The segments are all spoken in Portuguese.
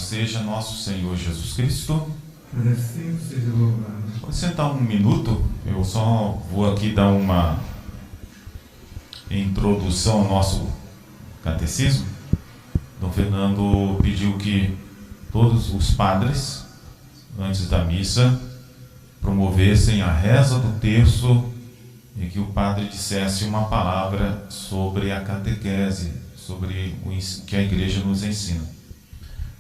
seja nosso Senhor Jesus Cristo. Para sempre seja louvado. Pode sentar um minuto, eu só vou aqui dar uma introdução ao nosso catecismo. Dom Fernando pediu que todos os padres, antes da missa, promovessem a reza do terço e que o padre dissesse uma palavra sobre a catequese, sobre o que a igreja nos ensina.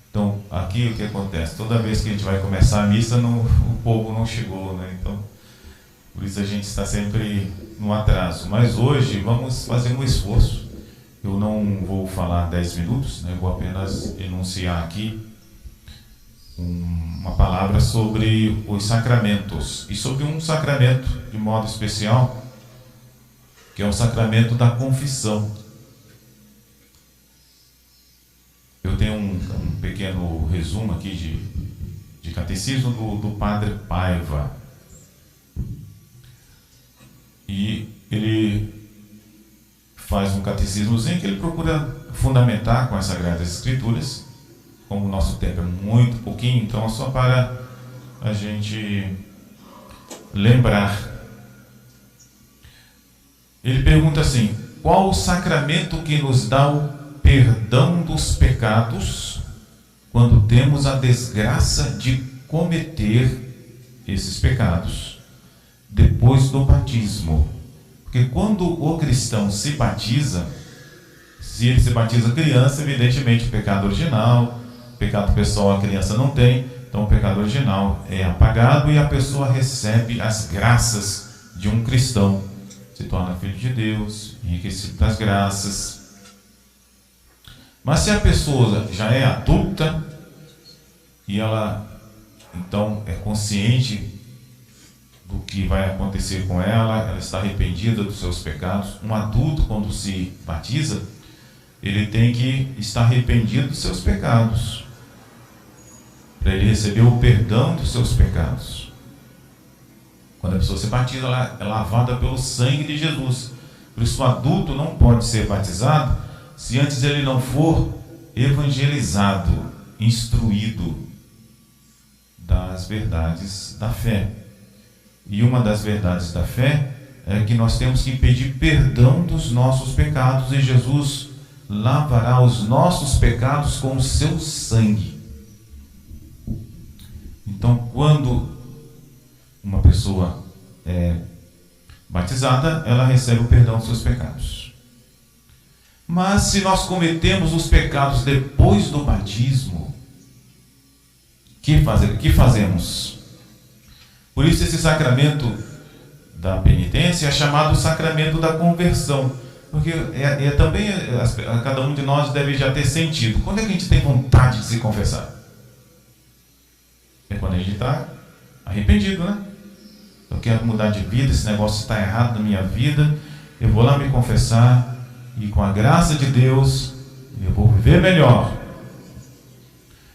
Então, aqui o que acontece? Toda vez que a gente vai começar a missa, o povo não chegou, né? Então, por isso a gente está sempre no atraso. Mas hoje vamos fazer um esforço. Eu não vou falar 10 minutos, né? Eu vou apenas enunciar aqui uma palavra sobre os sacramentos. E sobre um sacramento de modo especial, que é o sacramento da confissão. Eu tenho um pequeno resumo aqui de catecismo do Padre Paiva. E ele faz um catecismozinho que ele procura fundamentar com as Sagradas Escrituras. Como o nosso tempo é muito pouquinho, então é só para a gente lembrar. Ele pergunta assim: qual o sacramento que nos dá o perdão dos pecados quando temos a desgraça de cometer esses pecados depois do batismo? Porque quando o cristão se batiza, se ele se batiza criança, evidentemente o pecado original, pecado pessoal a criança não tem, então o pecado original é apagado e a pessoa recebe as graças de um cristão, se torna filho de Deus, enriquecido das graças. Mas se a pessoa já é adulta e ela então é consciente do que vai acontecer com ela, ela está arrependida dos seus pecados. Um adulto, quando se batiza, ele tem que estar arrependido dos seus pecados, para ele receber o perdão dos seus pecados. Quando a pessoa se batiza, ela é lavada pelo sangue de Jesus. Por isso o adulto não pode ser batizado se antes ele não for evangelizado, instruído das verdades da fé. E uma das verdades da fé é que nós temos que pedir perdão dos nossos pecados, e Jesus lavará os nossos pecados com o seu sangue. Então, quando uma pessoa é batizada, ela recebe o perdão dos seus pecados. Mas se nós cometemos os pecados depois do batismo, que fazemos? Por isso esse sacramento da penitência é chamado sacramento da conversão, porque também cada um de nós deve já ter sentido. Quando é que a gente tem vontade de se confessar? É quando a gente está arrependido, né? Eu quero mudar de vida, esse negócio está errado na minha vida, eu vou lá me confessar e com a graça de Deus eu vou viver melhor.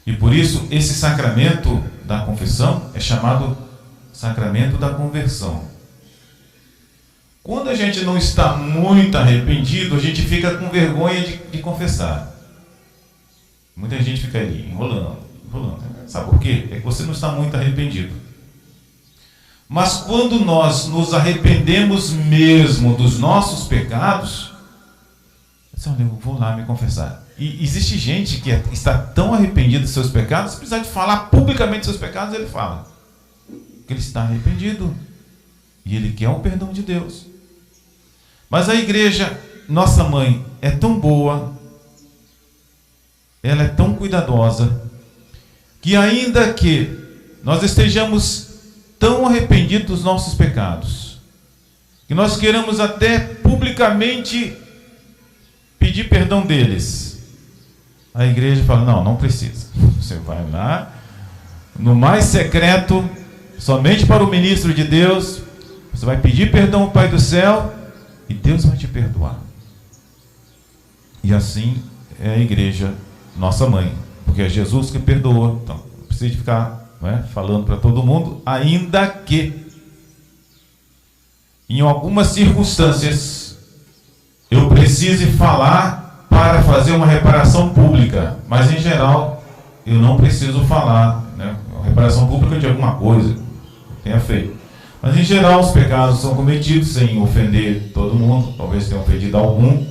E por isso esse sacramento da confissão é chamado sacramento da conversão. Quando a gente não está muito arrependido, a gente fica com vergonha de confessar. Muita gente fica aí enrolando. Sabe por quê? É que você não está muito arrependido. Mas quando nós nos arrependemos mesmo dos nossos pecados, eu vou lá me confessar. E existe gente que está tão arrependida dos seus pecados, se precisar de falar publicamente dos seus pecados, ele fala. Porque ele está arrependido. E ele quer o perdão de Deus. Mas a igreja, nossa mãe, é tão boa, ela é tão cuidadosa, que ainda que nós estejamos tão arrependidos dos nossos pecados, que nós queiramos até publicamente pedir perdão deles, a igreja fala: não precisa. Você vai lá, no mais secreto, somente para o ministro de Deus, você vai pedir perdão ao Pai do céu e Deus vai te perdoar. E assim é a igreja, nossa mãe, porque é Jesus que perdoa. Então não precisa ficar falando para todo mundo, ainda que em algumas circunstâncias eu precise falar para fazer uma reparação pública, mas em geral eu não preciso falar, né, reparação pública de alguma coisa que tenha feito. Mas em geral os pecados são cometidos sem ofender todo mundo, talvez tenha ofendido algum,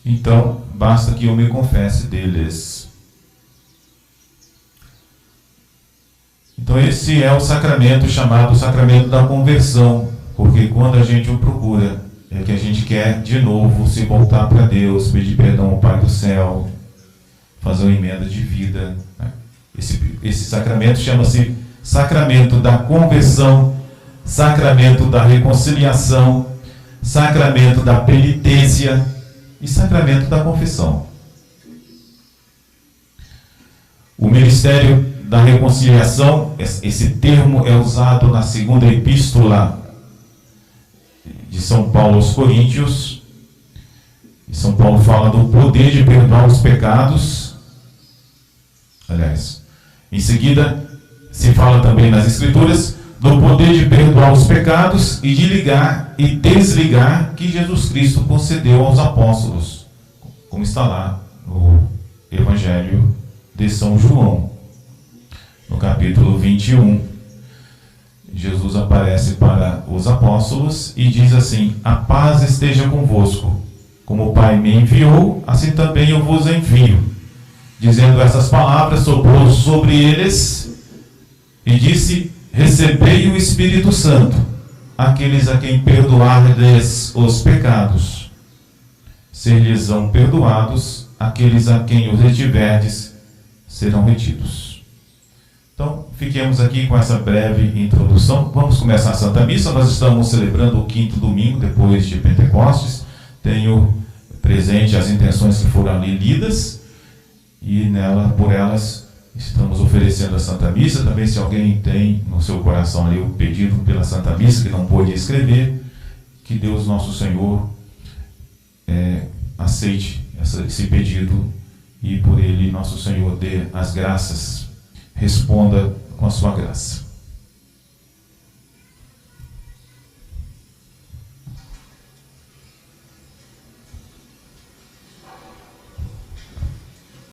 então basta que eu me confesse deles. Então esse é o sacramento chamado sacramento da conversão, porque quando a gente o procura, é que a gente quer de novo se voltar para Deus, pedir perdão ao Pai do céu, fazer uma emenda de vida, né? Esse sacramento chama-se sacramento da conversão, sacramento da reconciliação, sacramento da penitência e sacramento da confissão. O ministério da reconciliação, esse termo é usado na segunda epístola de São Paulo aos Coríntios. E São Paulo fala do poder de perdoar os pecados. Aliás, em seguida se fala também nas Escrituras do poder de perdoar os pecados e de ligar e desligar que Jesus Cristo concedeu aos apóstolos, como está lá no Evangelho de São João, no capítulo 21. Jesus aparece para os apóstolos e diz assim: a paz esteja convosco, como o Pai me enviou, assim também eu vos envio. Dizendo essas palavras, soprou sobre eles e disse: recebei o Espírito Santo. Aqueles a quem perdoardes os pecados, ser-lhes-ão perdoados; aqueles a quem os retiverdes, serão retidos. Então, fiquemos aqui com essa breve introdução. Vamos começar a Santa Missa. Nós estamos celebrando o 5º domingo depois de Pentecostes. Tenho presente as intenções que foram ali lidas e por elas estamos oferecendo a Santa Missa. Também, se alguém tem no seu coração ali o pedido pela Santa Missa que não pôde escrever, que Deus Nosso Senhor aceite esse pedido e por ele Nosso Senhor dê as graças, responda com a sua graça.